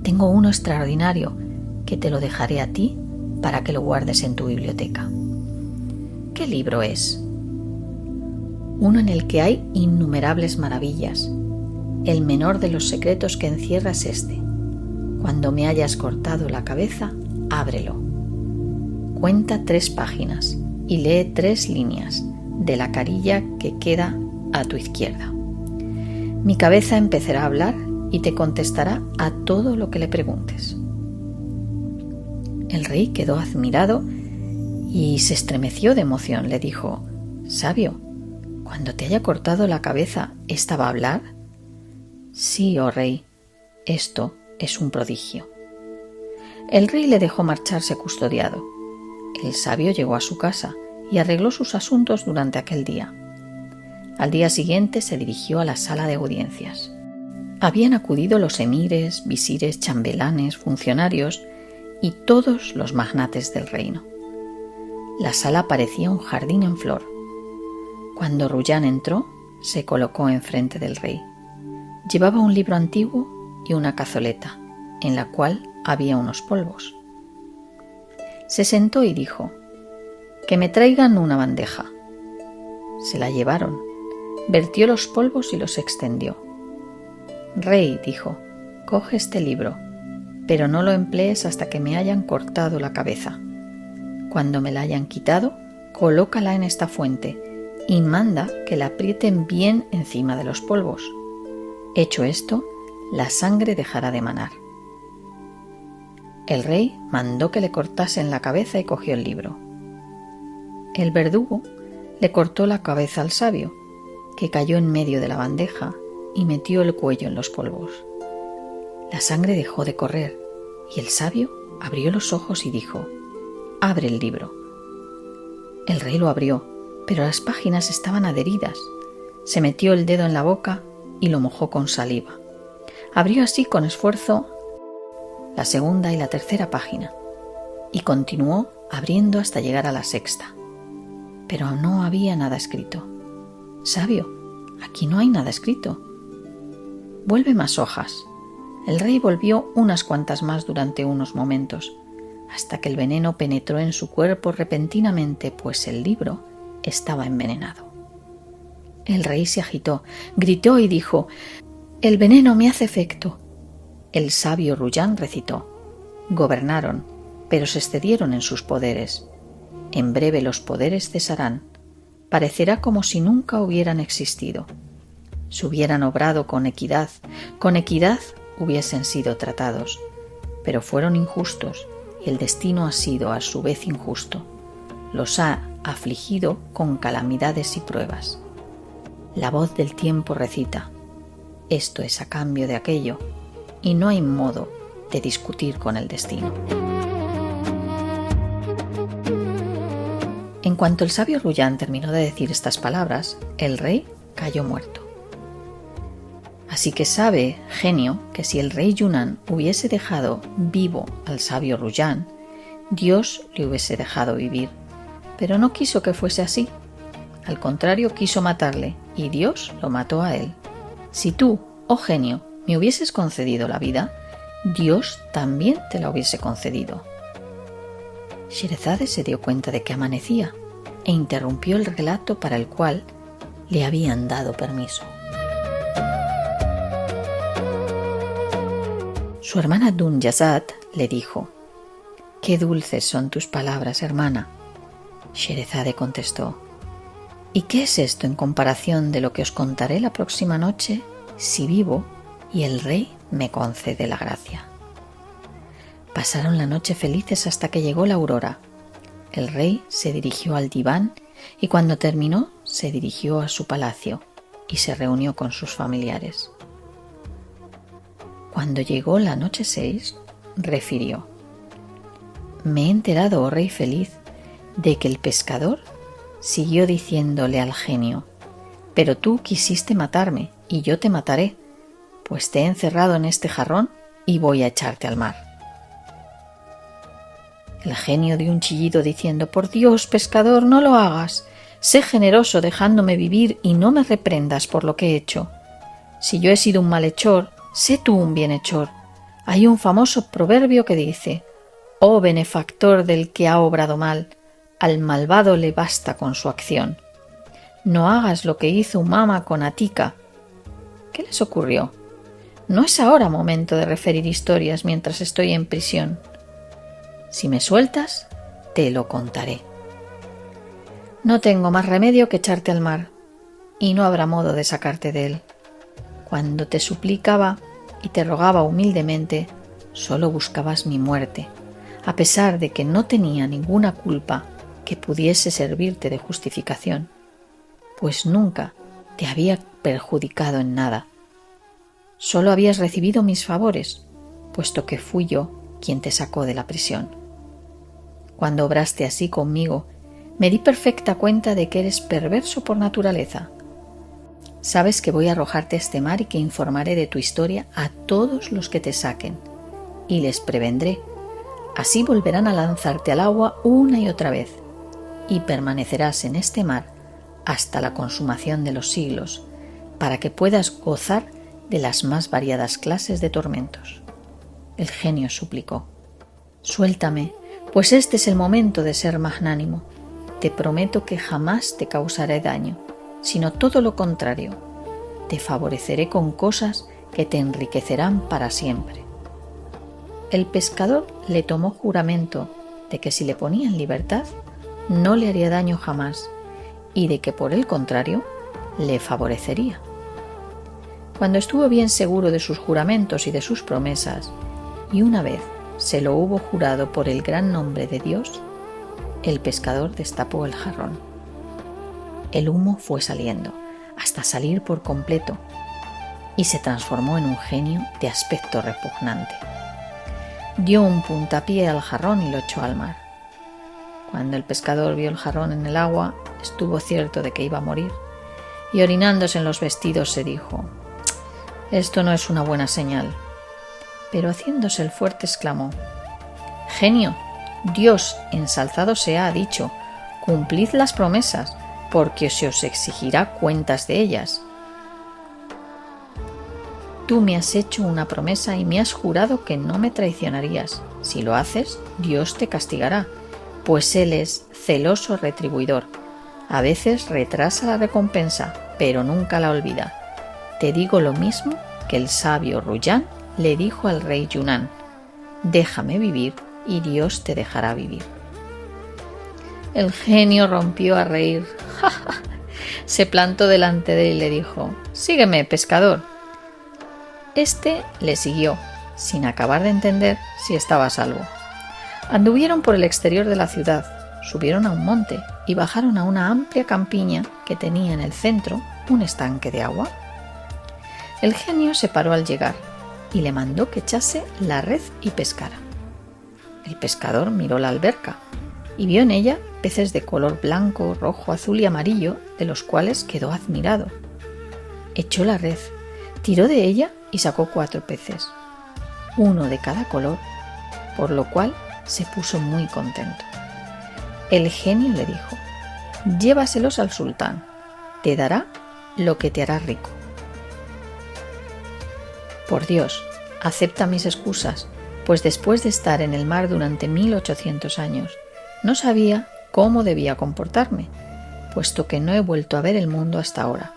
Tengo uno extraordinario que te lo dejaré a ti para que lo guardes en tu biblioteca. ¿Qué libro es? Uno en el que hay innumerables maravillas. El menor de los secretos que encierra es este: cuando me hayas cortado la cabeza, ábrelo. Cuenta 3 páginas y lee 3 líneas de la carilla que queda a tu izquierda. Mi cabeza empezará a hablar y te contestará a todo lo que le preguntes. El rey quedó admirado y se estremeció de emoción. Le dijo: Sabio, cuando te haya cortado la cabeza, ¿esta va a hablar? Sí, oh rey, esto es un prodigio. El rey le dejó marcharse custodiado. El sabio llegó a su casa y arregló sus asuntos durante aquel día. Al día siguiente se dirigió a la sala de audiencias. Habían acudido los emires, visires, chambelanes, funcionarios y todos los magnates del reino. La sala parecía un jardín en flor. Cuando Ruyán entró, se colocó enfrente del rey. Llevaba un libro antiguo y una cazoleta, en la cual había unos polvos. Se sentó y dijo: «Que me traigan una bandeja». Se la llevaron. Vertió los polvos y los extendió. «Rey», dijo, «coge este libro, pero no lo emplees hasta que me hayan cortado la cabeza. Cuando me la hayan quitado, colócala en esta fuente y manda que la aprieten bien encima de los polvos. Hecho esto, la sangre dejará de manar». El rey mandó que le cortasen la cabeza y cogió el libro. El verdugo le cortó la cabeza al sabio, que cayó en medio de la bandeja y metió el cuello en los polvos. La sangre dejó de correr y el sabio abrió los ojos y dijo: «Abre el libro». El rey lo abrió, pero las páginas estaban adheridas. Se metió el dedo en la boca y lo mojó con saliva. Abrió así con esfuerzo la segunda y la tercera página y continuó abriendo hasta llegar a la sexta. Pero no había nada escrito. «Sabio, aquí no hay nada escrito». «Vuelve más hojas». El rey volvió unas cuantas más durante unos momentos, hasta que el veneno penetró en su cuerpo repentinamente, pues el libro estaba envenenado. El rey se agitó, gritó y dijo: «El veneno me hace efecto». El sabio Ruyán recitó: «Gobernaron, pero se excedieron en sus poderes. En breve los poderes cesarán. Parecerá como si nunca hubieran existido. Si hubieran obrado con equidad hubiesen sido tratados. Pero fueron injustos y el destino ha sido a su vez injusto. Los ha afligido con calamidades y pruebas. La voz del tiempo recita: esto es a cambio de aquello, y no hay modo de discutir con el destino». En cuanto el sabio Ruyán terminó de decir estas palabras, el rey cayó muerto. Así que sabe, genio, que si el rey Yunnan hubiese dejado vivo al sabio Ruyán, Dios le hubiese dejado vivir, pero no quiso que fuese así. Al contrario, quiso matarle, y Dios lo mató a él. Si tú, oh genio, me hubieses concedido la vida, Dios también te la hubiese concedido. Sherezade se dio cuenta de que amanecía e interrumpió el relato para el cual le habían dado permiso. Su hermana Dunyazad le dijo: «Qué dulces son tus palabras, hermana». Sherezade contestó: «¿Y qué es esto en comparación de lo que os contaré la próxima noche, si vivo y el rey me concede la gracia?» Pasaron la noche felices hasta que llegó la aurora. El rey se dirigió al diván y cuando terminó se dirigió a su palacio y se reunió con sus familiares. Cuando llegó la noche 6, refirió: «Me he enterado, oh rey feliz, de que el pescador siguió diciéndole al genio: pero tú quisiste matarme y yo te mataré, pues te he encerrado en este jarrón y voy a echarte al mar». El genio dio un chillido diciendo: «Por Dios, pescador, no lo hagas. Sé generoso dejándome vivir y no me reprendas por lo que he hecho. Si yo he sido un malhechor, sé tú un bienhechor. Hay un famoso proverbio que dice: oh benefactor del que ha obrado mal, al malvado le basta con su acción. No hagas lo que hizo Umama con Atika». ¿Qué les ocurrió? No es ahora momento de referir historias mientras estoy en prisión. Si me sueltas, te lo contaré. No tengo más remedio que echarte al mar, y no habrá modo de sacarte de él. Cuando te suplicaba y te rogaba humildemente, solo buscabas mi muerte, a pesar de que no tenía ninguna culpa que pudiese servirte de justificación, pues nunca te había perjudicado en nada. Solo habías recibido mis favores, puesto que fui yo quien te sacó de la prisión. Cuando obraste así conmigo, me di perfecta cuenta de que eres perverso por naturaleza. Sabes que voy a arrojarte a este mar y que informaré de tu historia a todos los que te saquen, y les prevendré. Así volverán a lanzarte al agua una y otra vez, y permanecerás en este mar hasta la consumación de los siglos, para que puedas gozar de las más variadas clases de tormentos. El genio suplicó: suéltame, pues este es el momento de ser magnánimo. Te prometo que jamás te causaré daño, sino todo lo contrario. Te favoreceré con cosas que te enriquecerán para siempre. El pescador le tomó juramento de que si le ponía en libertad, no le haría daño jamás, y de que por el contrario, le favorecería. Cuando estuvo bien seguro de sus juramentos y de sus promesas, y una vez se lo hubo jurado por el gran nombre de Dios, el pescador destapó el jarrón. El humo fue saliendo, hasta salir por completo, y se transformó en un genio de aspecto repugnante. Dio un puntapié al jarrón y lo echó al mar. Cuando el pescador vio el jarrón en el agua, estuvo cierto de que iba a morir, y orinándose en los vestidos se dijo: «Esto no es una buena señal». Pero haciéndose el fuerte exclamó: «Genio, Dios ensalzado sea ha dicho: cumplid las promesas, porque se os exigirá cuentas de ellas. Tú me has hecho una promesa y me has jurado que no me traicionarías. Si lo haces, Dios te castigará, pues Él es celoso retribuidor. A veces retrasa la recompensa, pero nunca la olvida. Te digo lo mismo que el sabio Ruyán le dijo al rey Yunnan: déjame vivir y Dios te dejará vivir». El genio rompió a reír. Se plantó delante de él y le dijo: «Sígueme, pescador». Este le siguió, sin acabar de entender si estaba a salvo. Anduvieron por el exterior de la ciudad, subieron a un monte y bajaron a una amplia campiña que tenía en el centro un estanque de agua. El genio se paró al llegar y le mandó que echase la red y pescara. El pescador miró la alberca y vio en ella peces de color blanco, rojo, azul y amarillo, de los cuales quedó admirado. Echó la red, tiró de ella y sacó 4 peces, uno de cada color, por lo cual se puso muy contento. El genio le dijo: «Llévaselos al sultán, te dará lo que te hará rico». «Por Dios, acepta mis excusas, pues después de estar en el mar durante 1800 años, no sabía cómo debía comportarme, puesto que no he vuelto a ver el mundo hasta ahora.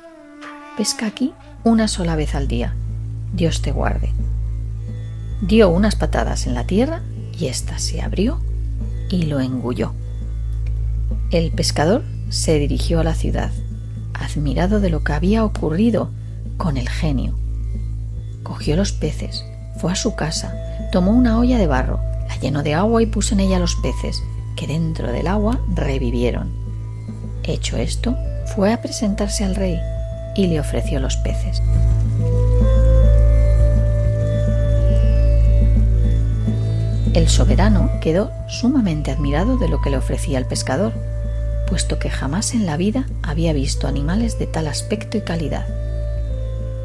Pesca aquí una sola vez al día. Dios te guarde». Dio unas patadas en la tierra y ésta se abrió y lo engulló. El pescador se dirigió a la ciudad, admirado de lo que había ocurrido con el genio. Cogió los peces, fue a su casa, tomó una olla de barro, la llenó de agua y puso en ella los peces, que dentro del agua revivieron. Hecho esto, fue a presentarse al rey y le ofreció los peces. El soberano quedó sumamente admirado de lo que le ofrecía el pescador, puesto que jamás en la vida había visto animales de tal aspecto y calidad.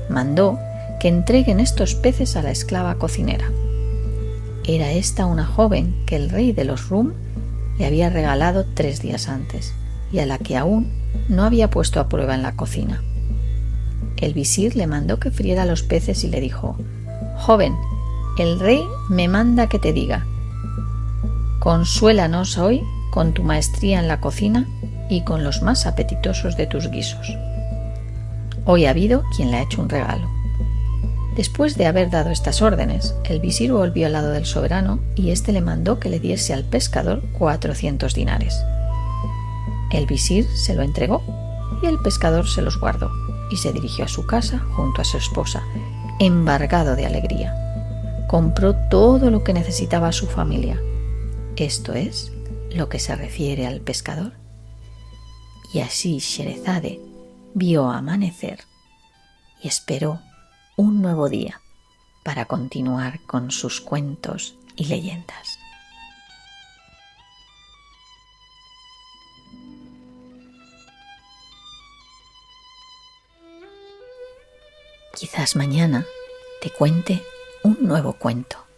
Mandó que entreguen estos peces a la esclava cocinera. Era esta una joven que el rey de los Rum le había regalado 3 días antes y a la que aún no había puesto a prueba en la cocina. El visir le mandó que friera los peces y le dijo: «Joven, el rey me manda que te diga: consuélanos hoy con tu maestría en la cocina y con los más apetitosos de tus guisos. Hoy ha habido quien le ha hecho un regalo». Después de haber dado estas órdenes, el visir volvió al lado del soberano y éste le mandó que le diese al pescador 400 dinares. El visir se lo entregó y el pescador se los guardó y se dirigió a su casa junto a su esposa, embargado de alegría. Compró todo lo que necesitaba su familia. Esto es lo que se refiere al pescador. Y así Sherezade vio amanecer y esperó un nuevo día para para continuar con sus cuentos y leyendas. Quizás mañana te cuente un nuevo cuento.